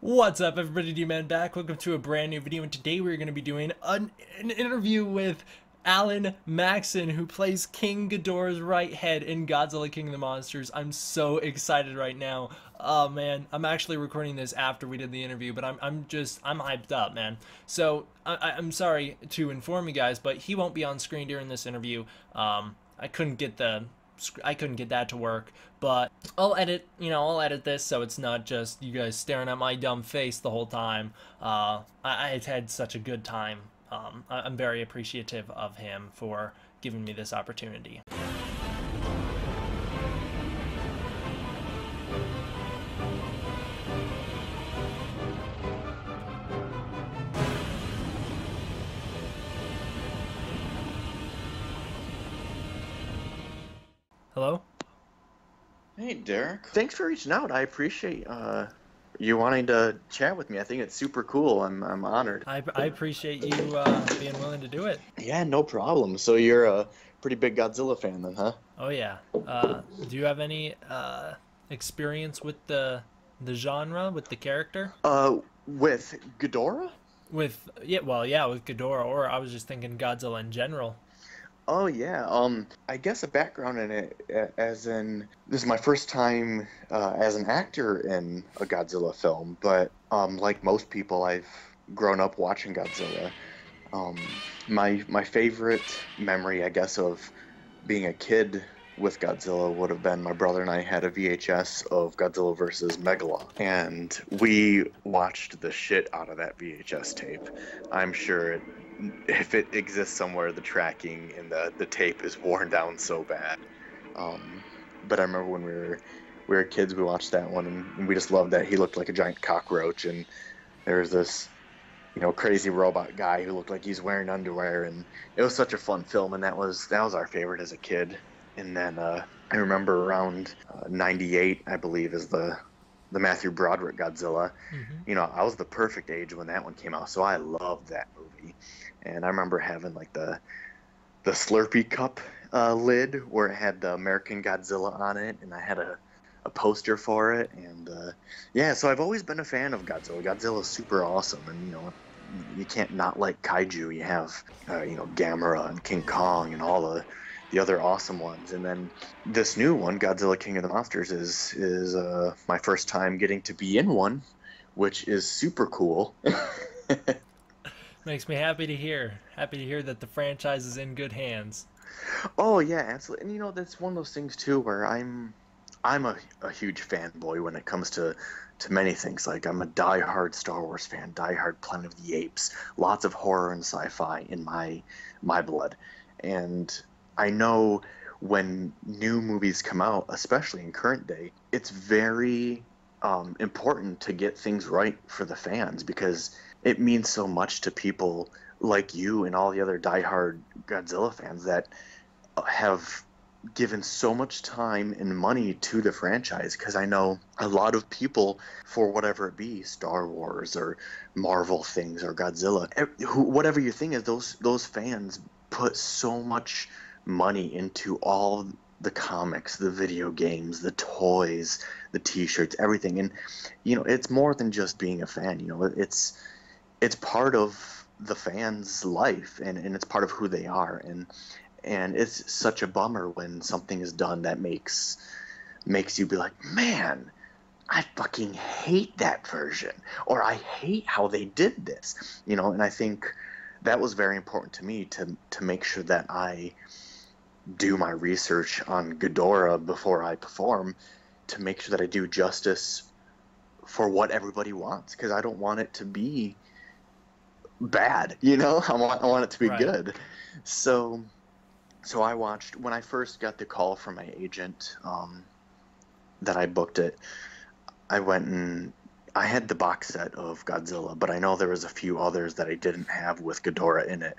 What's up, everybody? D-Man back. Welcome to a brand new video, and today we're going to be doing an interview with Alan Maxson, who plays King Ghidorah's right head in Godzilla King of the Monsters. I'm so excited right now. Oh man, I'm actually recording this after we did the interview, but I'm hyped up, man. So I'm sorry to inform you guys, but he won't be on screen during this interview. I couldn't get that to work, but I'll edit this so it's not just you guys staring at my dumb face the whole time. I've had such a good time. I'm very appreciative of him for giving me this opportunity. Hello? Hey, Derek. Thanks for reaching out. I appreciate you wanting to chat with me. I think it's super cool. I'm honored. I appreciate you being willing to do it. Yeah, no problem. So you're a pretty big Godzilla fan then, huh? Oh yeah. Do you have any experience with the genre, with the character? With Ghidorah? With with Ghidorah, or I was just thinking Godzilla in general. Oh yeah. I guess a background in it, as in this is my first time as an actor in a Godzilla film. But like most people, I've grown up watching Godzilla. My favorite memory, I guess, of being a kid with Godzilla would have been my brother and I had a VHS of Godzilla versus Megalon, and we watched the shit out of that VHS tape. I'm sure if it exists somewhere, the tracking in the tape is worn down so bad. But I remember when we were kids, we watched that one, and we just loved that he looked like a giant cockroach, and there was this crazy robot guy who looked like he's wearing underwear, and it was such a fun film, and that was our favorite as a kid. And then I remember around '98, I believe, is the Matthew Broderick Godzilla. Mm-hmm. I was the perfect age when that one came out, so I loved that movie. And I remember having like the Slurpee cup lid where it had the American Godzilla on it, and I had a poster for it. And yeah, so I've always been a fan of Godzilla. Godzilla's super awesome, and you can't not like kaiju. You have Gamera and King Kong and all the other awesome ones. And then this new one, Godzilla King of the Monsters, is my first time getting to be in one, which is super cool. Makes me happy to hear. Happy to hear that the franchise is in good hands. Oh yeah, absolutely. And that's one of those things too where I'm a huge fanboy when it comes to many things. Like, I'm a diehard Star Wars fan, diehard Planet of the Apes, lots of horror and sci-fi in my blood. And I know when new movies come out, especially in current day, it's very important to get things right for the fans, because it means so much to people like you and all the other diehard Godzilla fans that have given so much time and money to the franchise. Because I know a lot of people, for whatever it be, Star Wars or Marvel things or Godzilla, whatever your thing is, those fans put so much money into all the comics, the video games, the toys, the t-shirts, everything. And it's more than just being a fan. It's part of the fan's life, and it's part of who they are. And it's such a bummer when something is done that makes you be like, man, I fucking hate that version, or I hate how they did this. And I think that was very important to me, to make sure that I do my research on Ghidorah before I perform, to make sure that I do justice for what everybody wants, because I don't want it to be bad. I want it to be Right. good. So I watched, when I first got the call from my agent that I booked it, I went and I had the box set of Godzilla, but I know there was a few others that I didn't have with Ghidorah in it.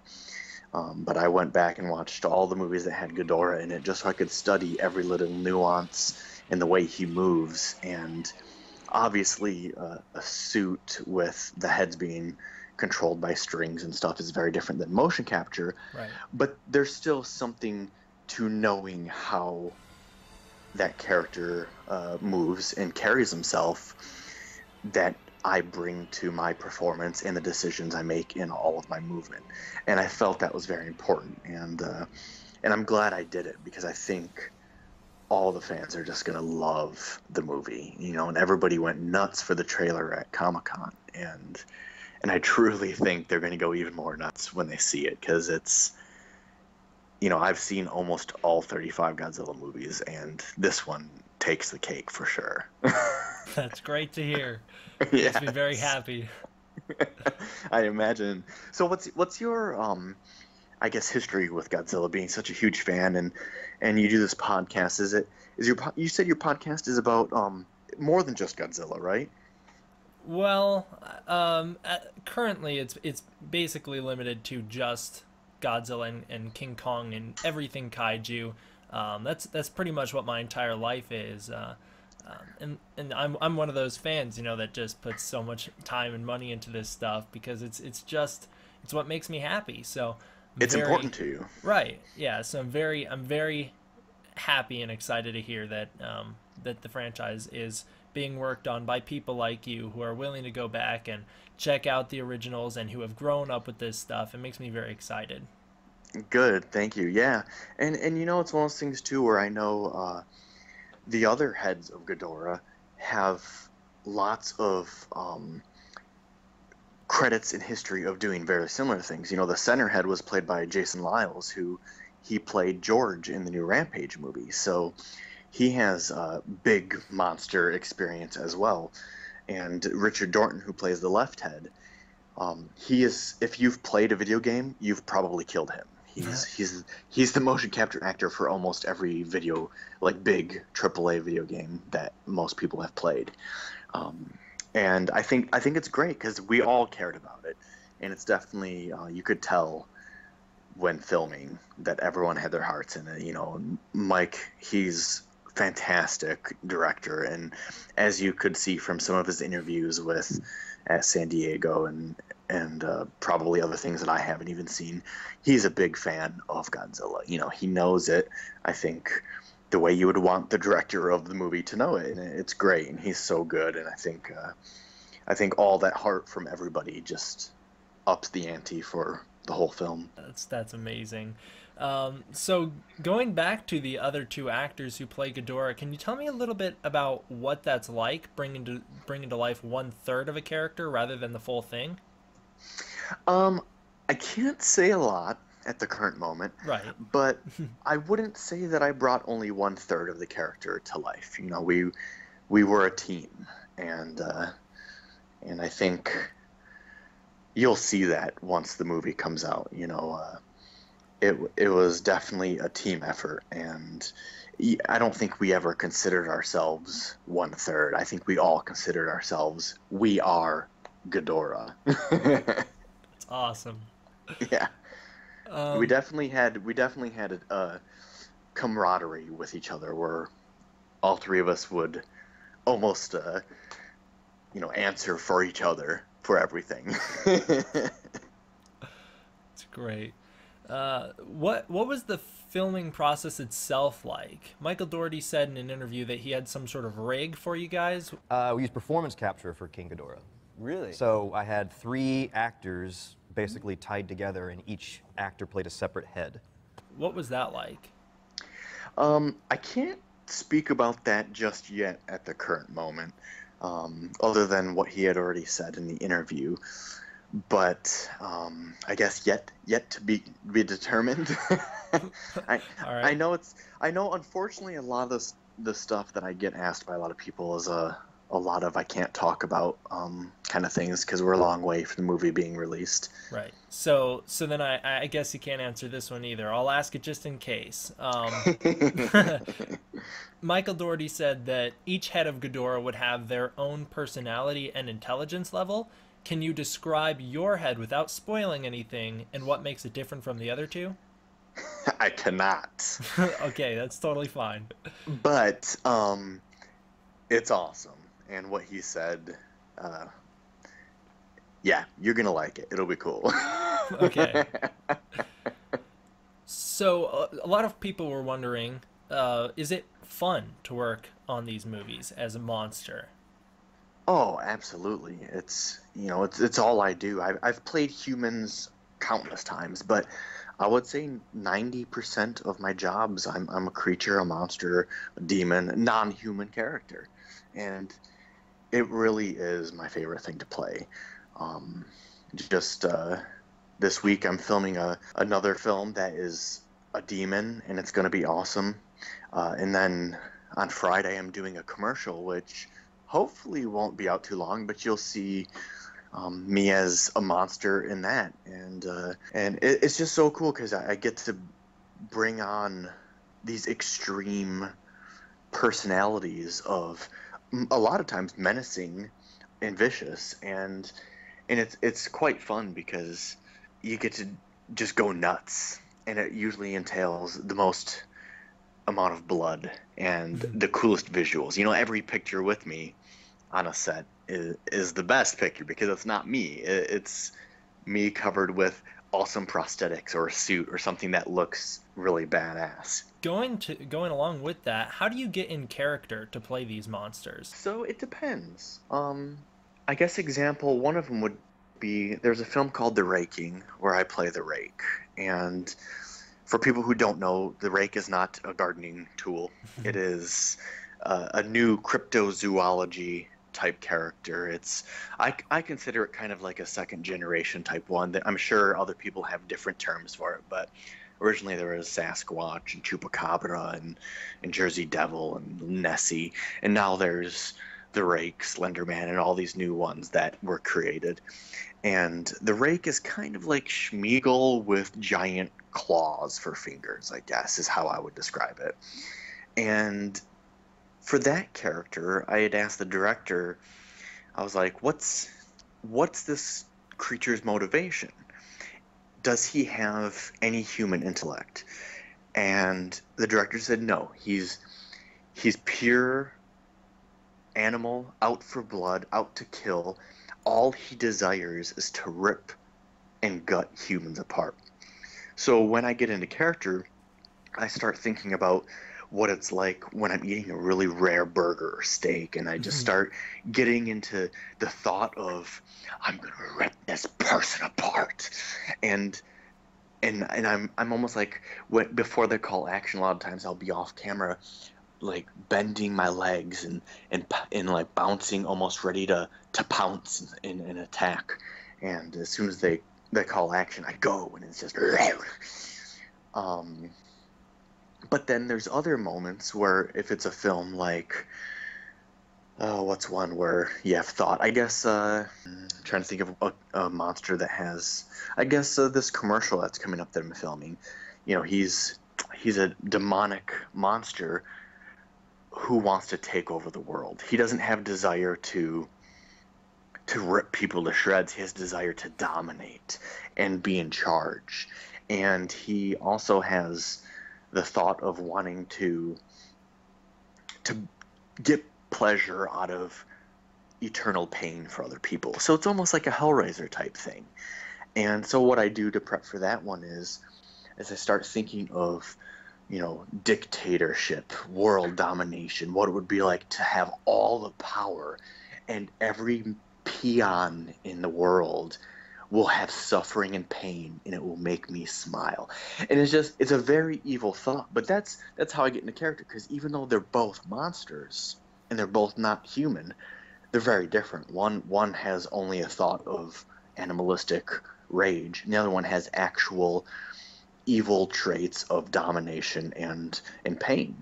But I went back and watched all the movies that had Ghidorah in it, just so I could study every little nuance in the way he moves. And obviously a suit with the heads being controlled by strings and stuff is very different than motion capture. Right. But there's still something to knowing how that character moves and carries himself that I bring to my performance and the decisions I make in all of my movement. And I felt that was very important. And I'm glad I did it because I think all the fans are just gonna love the movie, you know. And everybody went nuts for the trailer at Comic-Con, and I truly think they're gonna go even more nuts when they see it because it's, you know, I've seen almost all 35 Godzilla movies, and this one takes the cake for sure. That's great to hear. Makes me very Yes, happy. I imagine. So what's your I guess history with Godzilla, being such a huge fan, and you do this podcast? You said your podcast is about more than just Godzilla, right? Well, currently it's basically limited to just Godzilla and King Kong and everything kaiju. That's pretty much what my entire life is. And I'm one of those fans, you know, that just puts so much time and money into this stuff because it's what makes me happy. So I'm It's very important to you. right, yeah. So I'm very happy and excited to hear that that the franchise is being worked on by people like you who are willing to go back and check out the originals and who have grown up with this stuff. It makes me very excited. Good, thank you. Yeah, and you know, it's one of those things too where I know the other heads of Ghidorah have lots of credits in history of doing very similar things. You know, the center head was played by Jason Liles, who he played George in the new Rampage movie. So he has big monster experience as well. And Richard Dorton, who plays the left head, he is. If you've played a video game, you've probably killed him. He's the motion capture actor for almost every video, like big AAA video game that most people have played. Um, and I think it's great because we all cared about it, and it's definitely you could tell when filming that everyone had their hearts in it. You know, Mike, he's fantastic director, and as you could see from some of his interviews with at San Diego and probably other things that I haven't even seen, he's a big fan of Godzilla. You know, he knows it. I think the way you would want the director of the movie to know it, and it's great. And he's so good. And I think all that heart from everybody just ups the ante for the whole film. That's amazing. So going back to the other two actors who play Ghidorah, can you tell me a little bit about what that's like, bringing to life one third of a character rather than the full thing? Um, I can't say a lot at the current moment, Right. but I wouldn't say that I brought only one third of the character to life. You know, we were a team, and I think you'll see that once the movie comes out. You know, it was definitely a team effort, and I don't think we ever considered ourselves one third. I think we all considered ourselves we are Ghidorah. It's awesome. Yeah, Um, we definitely had a camaraderie with each other where all three of us would almost you know, answer for each other for everything. it's great. What was the filming process itself like? Michael Dougherty said in an interview that he had some sort of rig for you guys. We used performance capture for King Ghidorah. Really? So I had 3 actors basically tied together, and each actor played a separate head. What was that like? I can't speak about that just yet at the current moment, other than what he had already said in the interview. But I guess yet to be determined. I All I right. know I know unfortunately a lot of the stuff that I get asked by a lot of people is a lot of I can't talk about kind of things because we're a long way from the movie being released. Right. So then I guess you can't answer this one either. I'll ask it just in case. Michael Dougherty said that each head of Ghidorah would have their own personality and intelligence level. Can you describe your head without spoiling anything and what makes it different from the other two? I cannot, Okay, that's totally fine. but it's awesome. And what he said, uh, yeah, you're gonna like it. It'll be cool. Okay. So a lot of people were wondering, is it fun to work on these movies as a monster? Oh, absolutely. It's, it's all I do. I've played humans countless times, but I would say 90% of my jobs, I'm a creature, a monster, a demon, non-human character. And it really is my favorite thing to play. Um, just this week, I'm filming another film that is a demon, and it's going to be awesome. And then on Friday, I'm doing a commercial, which hopefully won't be out too long, but you'll see me as a monster in that, and it's just so cool because I get to bring on these extreme personalities of a lot of times menacing and vicious, and it's quite fun because you get to just go nuts, and it usually entails the most amount of blood and the coolest visuals. Every picture with me on a set is the best picture because it's not me. It's me covered with awesome prosthetics or a suit or something that looks really badass. Going along with that, how do you get in character to play these monsters? So it depends. I guess example one of them would be there's a film called The Raking where I play the rake, and for people who don't know, the rake is not a gardening tool. It is a new cryptozoology type character. I consider it kind of like a second generation type one. That I'm sure other people have different terms for it, but originally there was Sasquatch and Chupacabra and Jersey Devil and Nessie, and now there's the Rake, Slenderman, and all these new ones that were created. And the Rake is kind of like Schmeagol with giant claws for fingers, I guess, is how I would describe it. And for that character, I had asked the director, I was like, what's this creature's motivation? Does he have any human intellect? And the director said no. He's pure animal, out for blood, out to kill. All he desires is to rip and gut humans apart. So when I get into character, I start thinking about what it's like when I'm eating a really rare burger or steak, and I just start getting into the thought of I'm gonna rip this person apart, and I'm almost like before the call action. A lot of times I'll be off camera, like bending my legs and like bouncing, almost ready to pounce and attack. And as soon as they call action, I go, and it's just um but then there's other moments where if it's a film like, oh, what's one where you have thought? I guess I'm trying to think of a monster that has. I guess this commercial that's coming up that I'm filming. He's a demonic monster who wants to take over the world. He doesn't have desire to rip people to shreds. He has desire to dominate and be in charge. And he also has the thought of wanting to get pleasure out of eternal pain for other people. So it's almost like a Hellraiser type thing. And so what I do to prep for that one is I start thinking of, dictatorship, world domination, what it would be like to have all the power, and every peon in the world will have suffering and pain, and it will make me smile. And it's a very evil thought, but that's how I get into character, because even though they're both monsters and they're both not human, they're very different. One has only a thought of animalistic rage, and the other one has actual evil traits of domination and pain.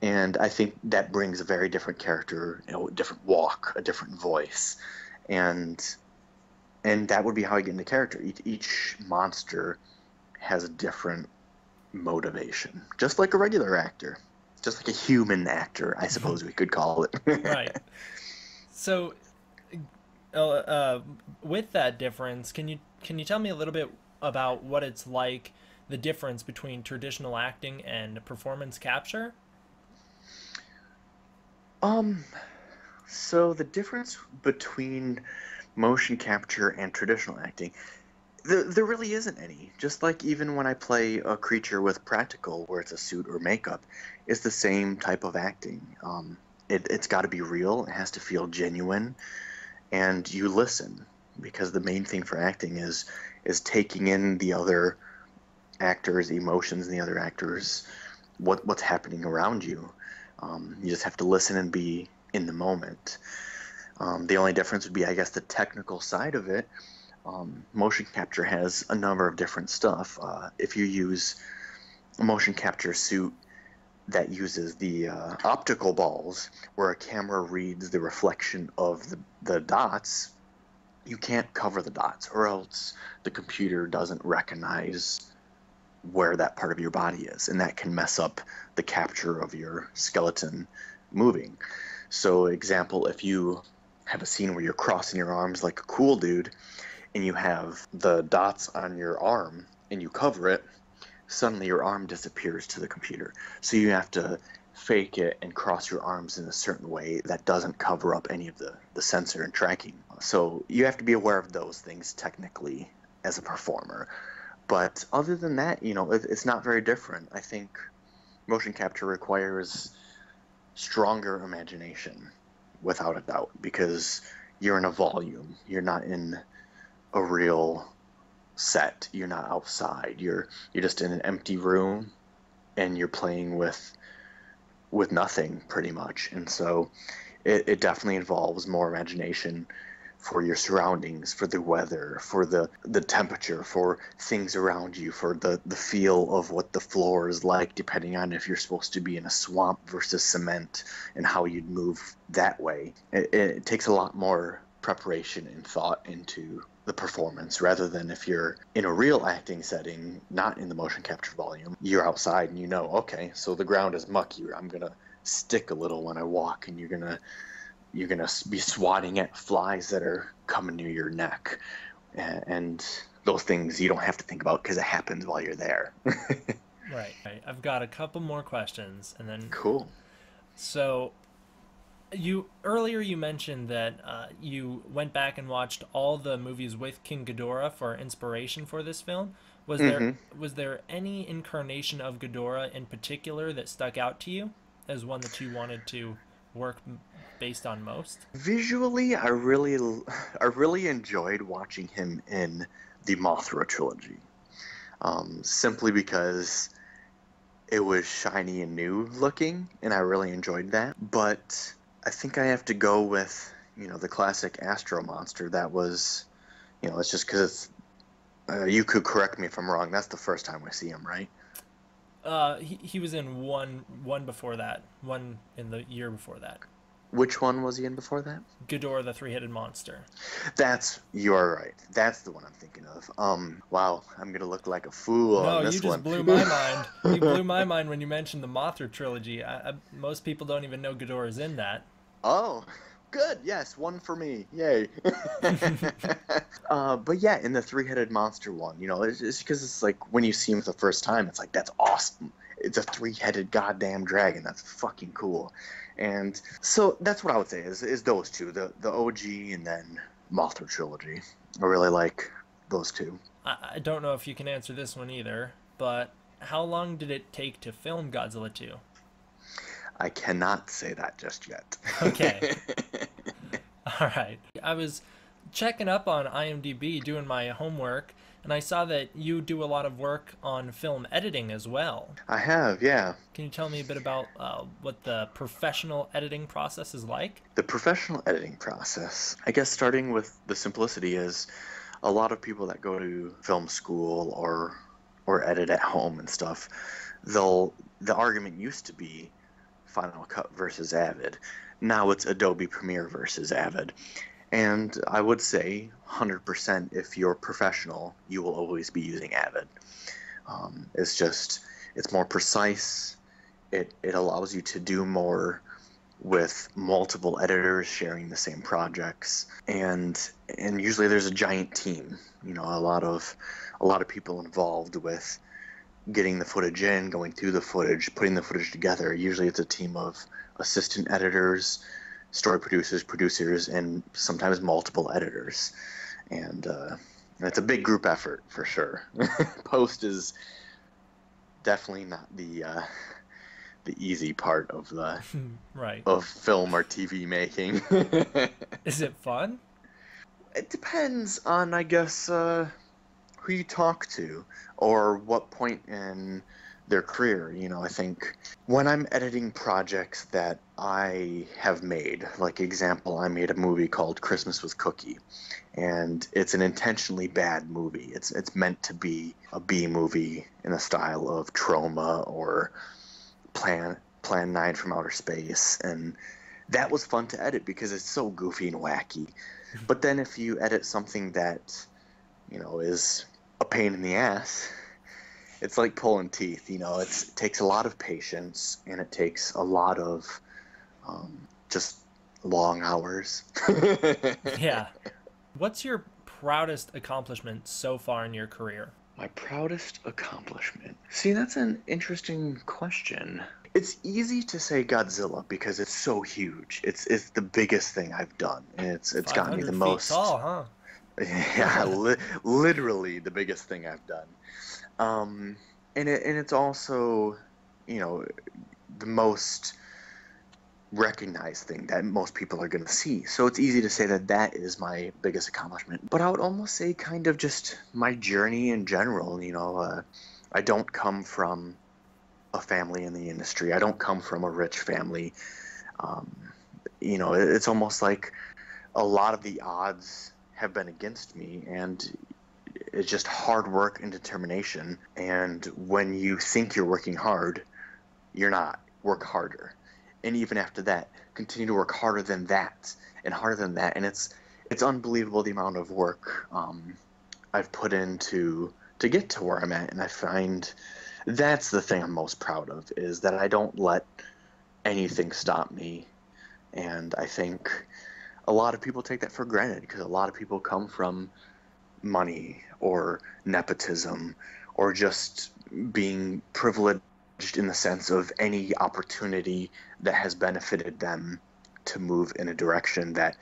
And I think that brings a very different character, a different walk, a different voice. And that would be how I get into character. Each monster has a different motivation, just like a regular actor, just like a human actor, I suppose we could call it. Right. So, with that difference, can you tell me a little bit about what it's like, the difference between traditional acting and performance capture? So the difference between motion capture and traditional acting, there really isn't any. Just like even when I play a creature with practical, where it's a suit or makeup, it's the same type of acting. it's got to be real. It has to feel genuine, and you listen, because the main thing for acting is taking in the other actors' emotions and the other actors, what's happening around you. You just have to listen and be in the moment. The only difference would be, I guess, the technical side of it. Motion capture has a number of different stuff. If you use a motion capture suit that uses the optical balls, where a camera reads the reflection of the dots, you can't cover the dots, or else the computer doesn't recognize where that part of your body is, and that can mess up the capture of your skeleton moving. So, example, if you have a scene where you're crossing your arms like a cool dude, and you have the dots on your arm, and you cover it, suddenly your arm disappears to the computer. So you have to fake it and cross your arms in a certain way that doesn't cover up any of the sensor and tracking. So you have to be aware of those things technically as a performer. But other than that, it's not very different. I think motion capture requires stronger imagination, without a doubt, because you're in a volume. You're not in a real set. You're not outside. You're just in an empty room, and you're playing with nothing, pretty much. And so it definitely involves more imagination for your surroundings, for the weather, for the temperature, for things around you, for the feel of what the floor is like, depending on if you're supposed to be in a swamp versus cement, and how you'd move that way. It takes a lot more preparation and thought into the performance, rather than if you're in a real acting setting, not in the motion capture volume. You're outside and okay, so the ground is mucky. I'm gonna stick a little when I walk, and you're gonna be swatting at flies that are coming near your neck, and those things you don't have to think about because it happens while you're there. Right. I've got a couple more questions, and then Cool. so you mentioned that you went back and watched all the movies with King Ghidorah for inspiration for this film. Was there any incarnation of Ghidorah in particular that stuck out to you as one that you wanted to work based on most? Visually, I really enjoyed watching him in the Mothra trilogy, simply because it was shiny and new looking, and I really enjoyed that. But I think I have to go with, the classic Astro Monster. That was, it's just because it's, you could correct me if I'm wrong, that's the first time we see him, right? He was in one before that, one in the year before that. Which one was he in before that? Ghidorah, the three-headed monster. You're right. That's the one I'm thinking of. Wow, I'm gonna look like a fool No, on this you just one. blew my mind. You blew my mind when you mentioned the Mothra trilogy. Most people don't even know Ghidorah's in that. Oh, good. Yes, one for me. Yay. But yeah, in the three-headed monster one, it's because it's like when you see him for the first time, it's like, that's awesome. It's a three-headed goddamn dragon. That's fucking cool. And so that's what I would say is those two, the OG and then Mothra trilogy. I really like those two. I don't know if you can answer this one either, but how long did it take to film Godzilla 2? I cannot say that just yet. Okay. All right. I was checking up on IMDb, doing my homework, and I saw that you do a lot of work on film editing as well. I have, yeah. Can you tell me a bit about what the professional editing process is like? The professional editing process, I guess, starting with the simplicity, is a lot of people that go to film school or edit at home and stuff, the argument used to be Final Cut versus Avid. Now it's Adobe Premiere versus Avid. And I would say 100%, if you're professional, you will always be using Avid. It's more precise. It allows you to do more with multiple editors sharing the same projects, and usually there's a giant team. A lot of people involved with getting the footage in, going through the footage, putting the footage together. Usually it's a team of assistant editors, story producers, and sometimes multiple editors. And it's a big group effort for sure. Post is definitely not the easy part of the Right. of film or TV making. Is it fun? It depends on, I guess, who you talk to or what point in their career. I think when I'm editing projects that I have made, like example, I made a movie called Christmas with Cookie, and it's an intentionally bad movie. It's meant to be a B movie in the style of Trauma or Plan 9 from Outer Space, and that was fun to edit because it's so goofy and wacky. But then if you edit something that, is a pain in the ass, it's like pulling teeth. It takes a lot of patience and it takes a lot of just long hours. Yeah. What's your proudest accomplishment so far in your career? My proudest accomplishment. See, that's an interesting question. It's easy to say Godzilla because it's so huge. It's the biggest thing I've done, and it's gotten me the 500 feet most. tall, huh? Yeah, literally the biggest thing I've done. And it's also, the most recognized thing that most people are going to see. So it's easy to say that that is my biggest accomplishment. But I would almost say kind of just my journey in general. I don't come from a family in the industry. I don't come from a rich family. It's almost like a lot of the odds have been against me, and it's just hard work and determination. And when you think you're working hard, you're not. Work harder. And even after that, continue to work harder than that and harder than that. And it's unbelievable the amount of work I've put into to get to where I'm at. And I find that's the thing I'm most proud of, is that I don't let anything stop me. And I think a lot of people take that for granted because a lot of people come from money or nepotism or just being privileged in the sense of any opportunity that has benefited them to move in a direction that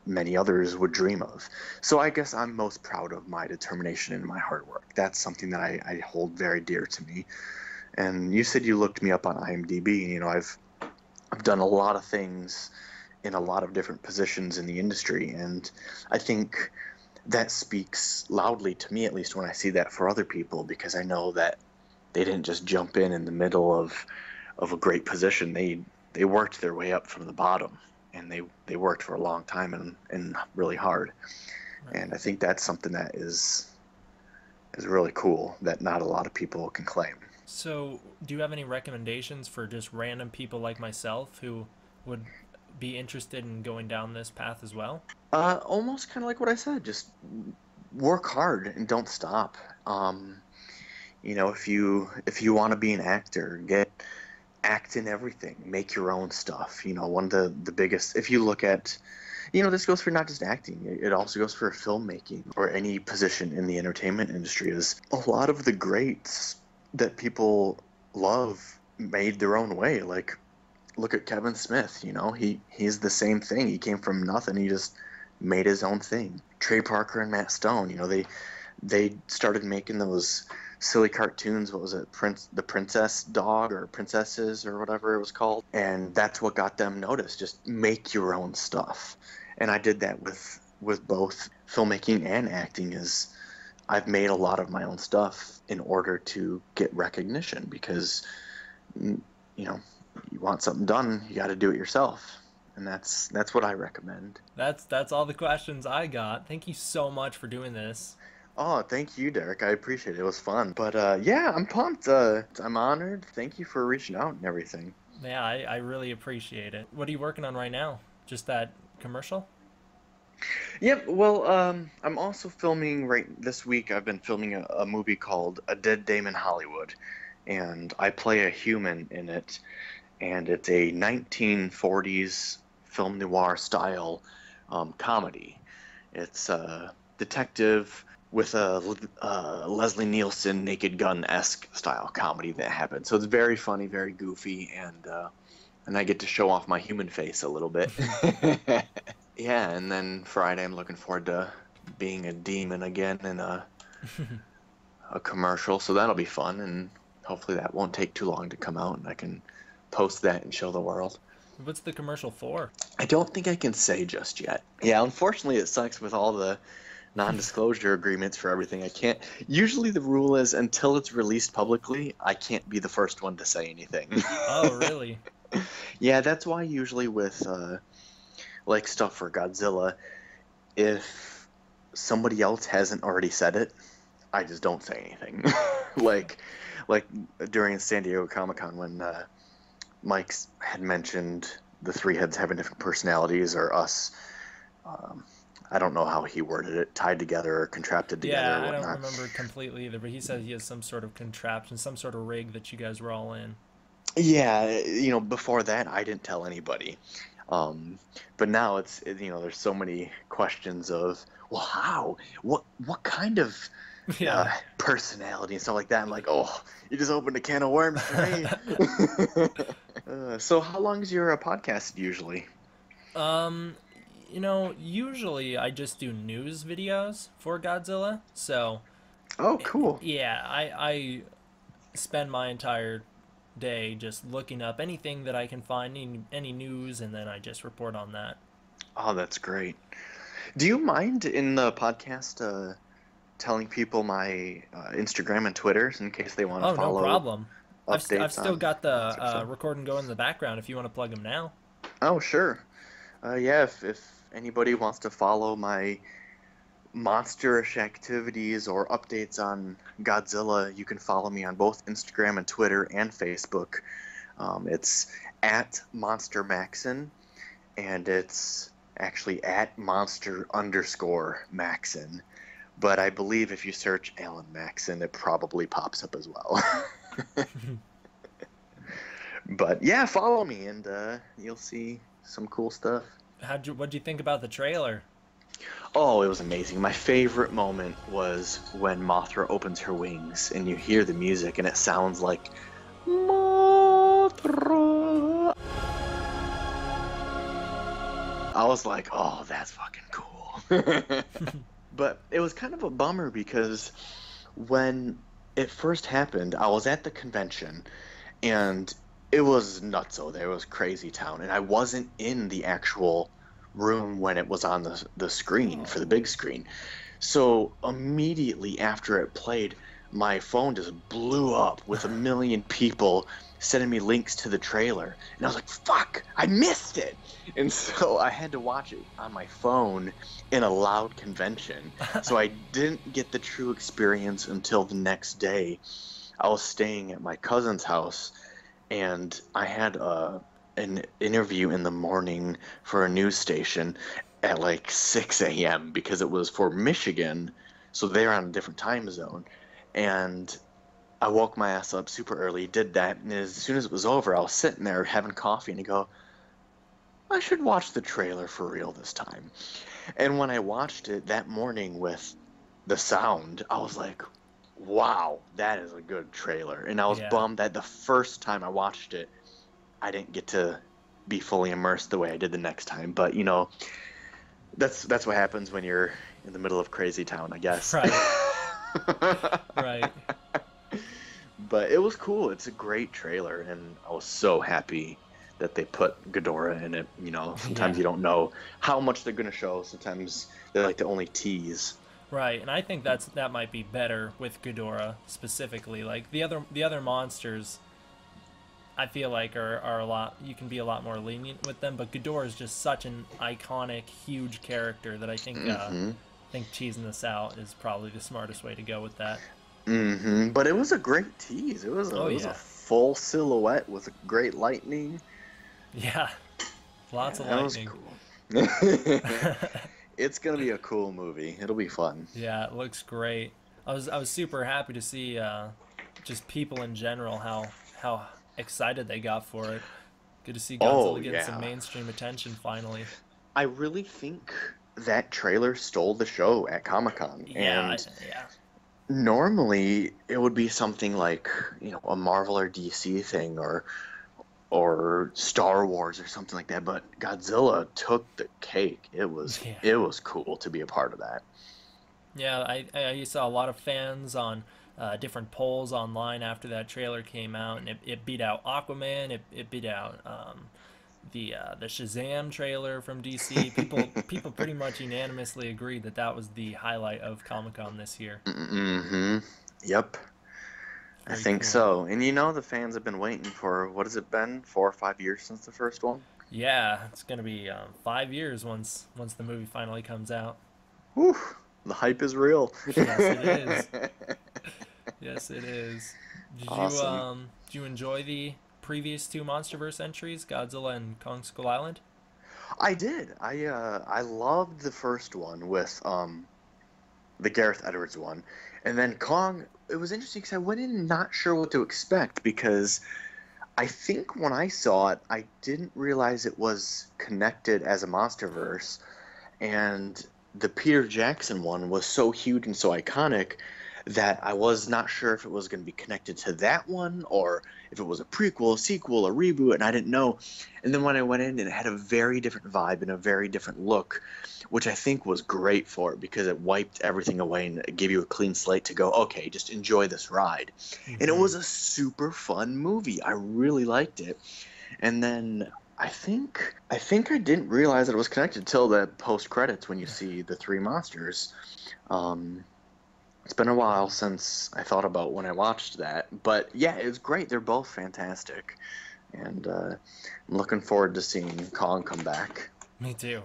many others would dream of. So I guess I'm most proud of my determination and my hard work. That's something that I hold very dear to me. And you said you looked me up on IMDb. I've done a lot of things in a lot of different positions in the industry, and I think that speaks loudly to me, at least when I see that for other people, because I know that they didn't just jump in the middle of a great position. They worked their way up from the bottom, and they worked for a long time and really hard. Right. And I think that's something that is really cool that not a lot of people can claim. So, do you have any recommendations for just random people like myself who would be interested in going down this path as well? Almost kind of like what I said. Just work hard and don't stop. If you want to be an actor, act in everything. Make your own stuff. One of the biggest. If you look at, this goes for not just acting. It also goes for filmmaking or any position in the entertainment industry. Is a lot of the greats that people love made their own way. Like, look at Kevin Smith. He's the same thing. He came from nothing. He just made his own thing. Trey Parker and Matt Stone. They started making those silly cartoons. What was it? The Princess Dog or Princesses or whatever it was called. And that's what got them noticed. Just make your own stuff. And I did that with both filmmaking and acting. Is I've made a lot of my own stuff in order to get recognition, because you want something done, you got to do it yourself. And that's what I recommend. That's all the questions I got. Thank you so much for doing this. Oh, thank you, Derek. I appreciate it. It was fun. But yeah, I'm pumped. I'm honored. Thank you for reaching out and everything. Yeah, I really appreciate it. What are you working on right now? Just that commercial? Yep. Well, I'm also filming right this week. I've been filming a movie called A Dead Dame in Hollywood, and I play a human in it. And it's a 1940s film noir style comedy. It's a detective with a Leslie Nielsen Naked Gun-esque style comedy that happened. So it's very funny, very goofy, and I get to show off my human face a little bit. Yeah, and then Friday I'm looking forward to being a demon again in a commercial, so that'll be fun, and hopefully that won't take too long to come out, and I can post that and show the world. What's the commercial for? I don't think I can say just yet. Yeah, unfortunately, it sucks with all the non-disclosure agreements for everything. I can't. Usually, the rule is until it's released publicly, I can't be the first one to say anything. Oh, really? Yeah, that's why usually with like stuff for Godzilla, if somebody else hasn't already said it, I just don't say anything. like like during San Diego Comic-Con when Mike had mentioned the three heads having different personalities, or us. I don't know how he worded it, tied together or contrapted together Yeah, or I whatnot. don't remember completely either, but he said he has some sort of contraption, some sort of rig that you guys were all in. Yeah, before that, I didn't tell anybody. But now there's so many questions of, well, how? What kind of Yeah. personality and stuff like that? I'm like, oh, you just opened a can of worms for me. So how long is your podcast usually? Um, usually I just do news videos for Godzilla. So, Oh, cool. yeah, I spend my entire day just looking up anything that I can find, any news, and then I just report on that. Oh, that's great. Do you mind in the podcast telling people my Instagram and Twitter in case they want to Oh, no follow problem. I've updates still on got the monster stuff? recording going in the background if you want to plug them now. Oh, sure. Yeah, if anybody wants to follow my monsterish activities or updates on Godzilla, you can follow me on both Instagram and Twitter and Facebook. It's at Monster Maxson, and it's actually at Monster_Maxson. But I believe if you search Alan Maxson, it probably pops up as well. But yeah, follow me, and you'll see some cool stuff. What'd you think about the trailer? Oh, it was amazing. My favorite moment was when Mothra opens her wings and you hear the music and it sounds like Mothra. I was like, oh, that's fucking cool. But it was kind of a bummer because when it first happened, I was at the convention and it was nutso. There was crazy town, and I wasn't in the actual room when it was on the screen for the big screen. So immediately after it played, my phone just blew up with a million people sending me links to the trailer. And I was like, fuck, I missed it. And so I had to watch it on my phone in a loud convention. So I didn't get the true experience until the next day. I was staying at my cousin's house, and I had an interview in the morning for a news station at like 6 a.m. because it was for Michigan, so they're on a different time zone. And I woke my ass up super early, did that, and as soon as it was over, I was sitting there having coffee, and I go, I should watch the trailer for real this time. And when I watched it that morning with the sound, I was like, wow, that is a good trailer. And I was Yeah. bummed that the first time I watched it, I didn't get to be fully immersed the way I did the next time. But that's what happens when you're in the middle of crazy town, I guess. Right. Right. But it was cool. It's a great trailer, and I was so happy that they put Ghidorah in it. Sometimes Yeah. you don't know how much they're going to show. Sometimes they like to only tease. Right, and I think that might be better with Ghidorah specifically. Like the other monsters, I feel like are a lot. You can be a lot more lenient with them, but Ghidorah is just such an iconic, huge character that I think teasing this out is probably the smartest way to go with that. But it was a great tease. It was a full silhouette with great lightning. Yeah, lots of That lightning. was cool. It's gonna be a cool movie. It'll be fun. Yeah, it looks great. I was super happy to see just people in general how excited they got for it. Good to see Godzilla getting some mainstream attention finally. I really think that trailer stole the show at Comic-Con. Yeah, And yeah. normally it would be something like, a Marvel or DC thing or Star Wars or something like that, but Godzilla took the cake. It was Yeah. it was cool to be a part of that. Yeah, I saw a lot of fans on different polls online after that trailer came out, and it beat out Aquaman. It beat out the Shazam trailer from DC. People pretty much unanimously agreed that that was the highlight of Comic Con this year. Mm-hmm. Yep. I Very think cool. so. And you know, the fans have been waiting for, what has it been, 4 or 5 years since the first one? Yeah, it's gonna be 5 years once the movie finally comes out. Whew, the hype is real. Yes, it is. Yes, it is. Awesome. Did you enjoy the previous two MonsterVerse entries, Godzilla and Kong Skull Island? I did. I loved the first one with the Gareth Edwards one, and then Kong. It was interesting because I went in not sure what to expect because I think when I saw it, I didn't realize it was connected as a MonsterVerse, and the Peter Jackson one was so huge and so iconic that I was not sure if it was going to be connected to that one or if it was a prequel, sequel, a reboot, and I didn't know. And then when I went in, it had a very different vibe and a very different look, which I think was great for it because it wiped everything away and it gave you a clean slate to go, okay, just enjoy this ride. And it Mm-hmm. was a super fun movie. I really liked it. And then I think I didn't realize that it was connected till the post credits when you see the three monsters. Um, it's been a while since I thought about when I watched that, but yeah, it was great. They're both fantastic, and I'm looking forward to seeing Kong come back. Me too.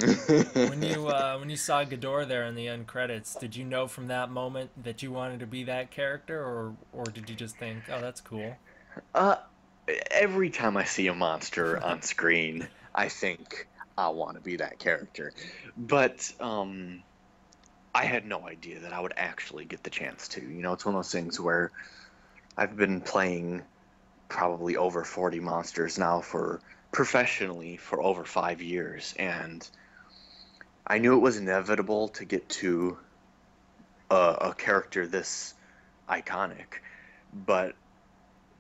When you saw Ghidorah there in the end credits, did you know from that moment that you wanted to be that character, or did you just think, oh, that's cool? uh, every time I see a monster on screen, I think I want to be that character, but I had no idea that I would actually get the chance to. You know, it's one of those things where I've been playing probably over 40 monsters now for professionally for over 5 years, and I knew it was inevitable to get to a character this iconic, but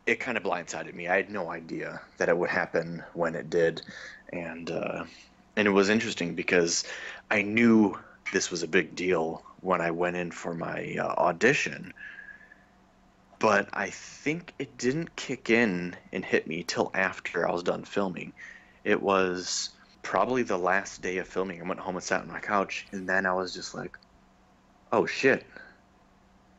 it kind of blindsided me. I had no idea that it would happen when it did, and and it was interesting because I knew this was a big deal when I went in for my audition, but I think it didn't kick in and hit me till after I was done filming. It was probably the last day of filming. I went home and sat on my couch, and then I was just like, "Oh shit,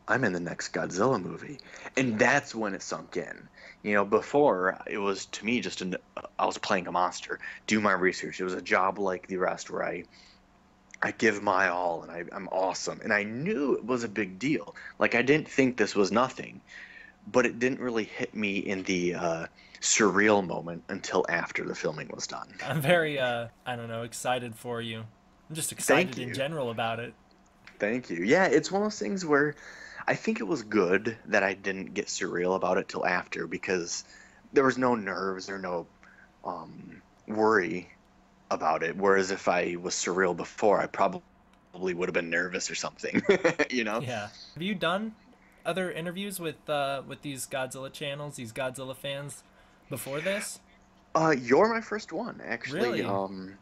I'm in the next Godzilla movie," and that's when it sunk in. You know, before it was to me just I was playing a monster, do my research. It was a job like the rest where I give my all and I'm awesome, and I knew it was a big deal. Like I didn't think this was nothing, but it didn't really hit me in the surreal moment until after the filming was done. I'm very I don't know, excited for you. I'm just Thank excited in you. general about it. Thank you. Yeah, it's one of those things where I think it was good that I didn't get surreal about it till after because there was no nerves or no worry about it. Whereas if I was surreal before, I probably would have been nervous or something, you know? Yeah. Have you done other interviews with these Godzilla channels, these Godzilla fans before this? You're my first one, actually. Really?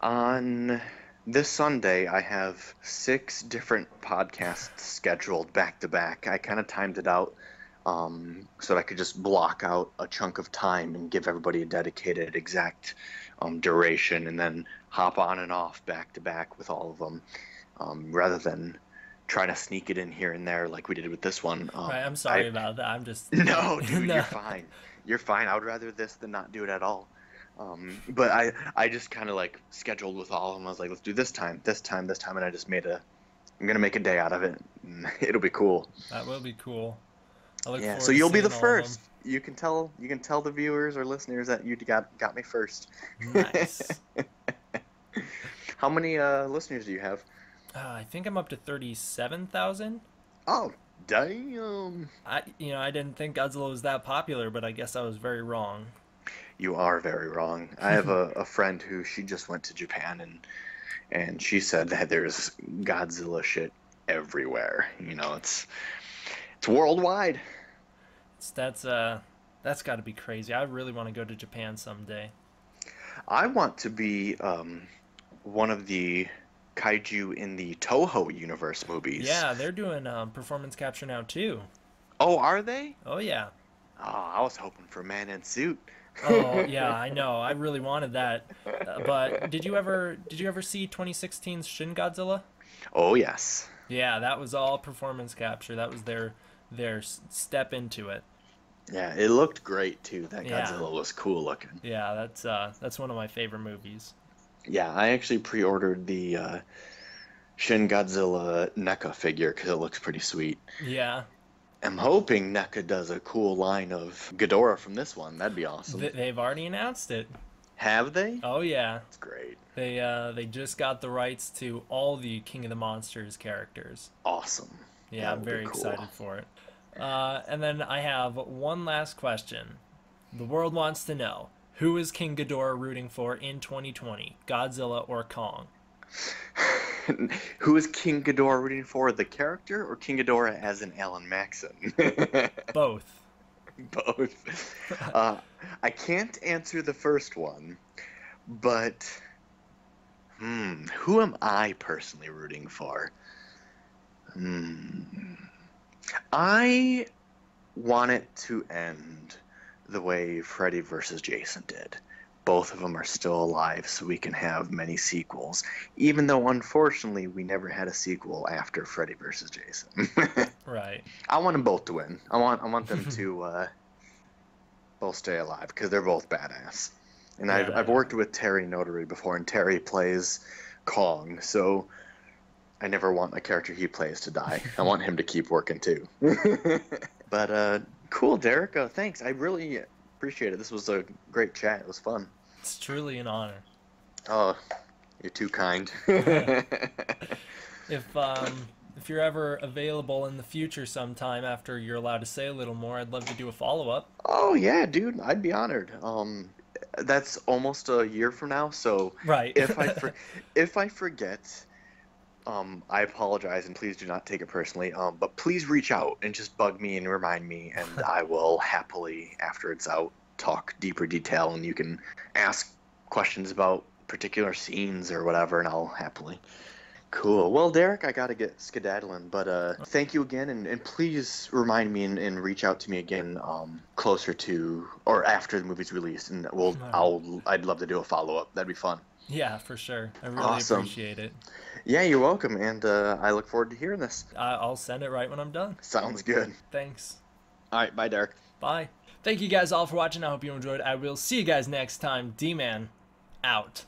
On this Sunday, I have 6 different podcasts scheduled back to back. I kind of timed it out so that I could just block out a chunk of time and give everybody a dedicated exact duration and then hop on and off back to back with all of them rather than trying to sneak it in here and there like we did with this one. Right, I'm I sorry about that. I'm just No, dude, you're no. fine. You're fine. I would rather this than not do it at all. But I just kind of like scheduled with all of them. I was like, let's do this time, this time, this time, and I just I'm gonna make a day out of it. It'll be cool. That will be cool. I look Yeah. So forward to you'll be the seeing all of them. first. You can tell the viewers or listeners that you got me first. Nice. How many listeners do you have? I think I'm up to 37,000. Oh, damn. I didn't think Godzilla was that popular, but I guess I was very wrong. You are very wrong. I have a friend who she just went to Japan and she said that there's Godzilla shit everywhere. You know, it's worldwide. That's got to be crazy. I really want to go to Japan someday. I want to be one of the kaiju in the Toho universe movies. Yeah, they're doing performance capture now too. Oh, are they? Oh yeah. Oh, I was hoping for Man in Suit. Oh yeah, I know. I really wanted that. But did you ever see 2016's Shin Godzilla? Oh, yes. Yeah, that was all performance capture. That was their step into it. Yeah, it looked great too. That Yeah. Godzilla was cool looking. Yeah, that's one of my favorite movies. Yeah, I actually pre-ordered the Shin Godzilla NECA figure because it looks pretty sweet. Yeah. I'm hoping NECA does a cool line of Ghidorah from this one. That'd be awesome. They've already announced it. Have they? Oh yeah. That's great. They just got the rights to all the King of the Monsters characters. Awesome. Yeah, That I'm would be very cool. excited for it. And then I have one last question. The world wants to know, who is King Ghidorah rooting for in 2020? Godzilla or Kong? Who is King Ghidorah rooting for, the character, or King Ghidorah as in Alan Maxson? Both. Both. I can't answer the first one, but who am I personally rooting for? I want it to end the way Freddy versus Jason did. Both of them are still alive, so we can have many sequels. Even though, unfortunately, we never had a sequel after Freddy versus Jason. Right. I want them both to win. I want them to both stay alive because they're both badass. And Yeah, I've worked with Terry Notary before, and Terry plays Kong, so I never want a character he plays to die. I want him to keep working too. But cool, Derek. Thanks. I really appreciate it. This was a great chat. It was fun. It's truly an honor. Oh, you're too kind. If you're ever available in the future sometime after you're allowed to say a little more, I'd love to do a follow-up. Oh yeah, dude. I'd be honored. That's almost a year from now, so Right. if I forget, I apologize, and please do not take it personally. But please reach out and just bug me and remind me, and I will happily, after it's out, talk deeper detail, and you can ask questions about particular scenes or whatever, and I'll happily. Cool. Well, Derek, I gotta get skedaddling, but thank you again, and please remind me and reach out to me again closer to or after the movie's released, and I'd love to do a follow-up. That'd be fun. Yeah, for sure. I really Awesome. appreciate it. Yeah, you're welcome, and I look forward to hearing this. I'll send it right when I'm done. Sounds good. Thanks. All right, bye, Derek. Bye. Thank you guys all for watching. I hope you enjoyed. I will see you guys next time. D-Man, out.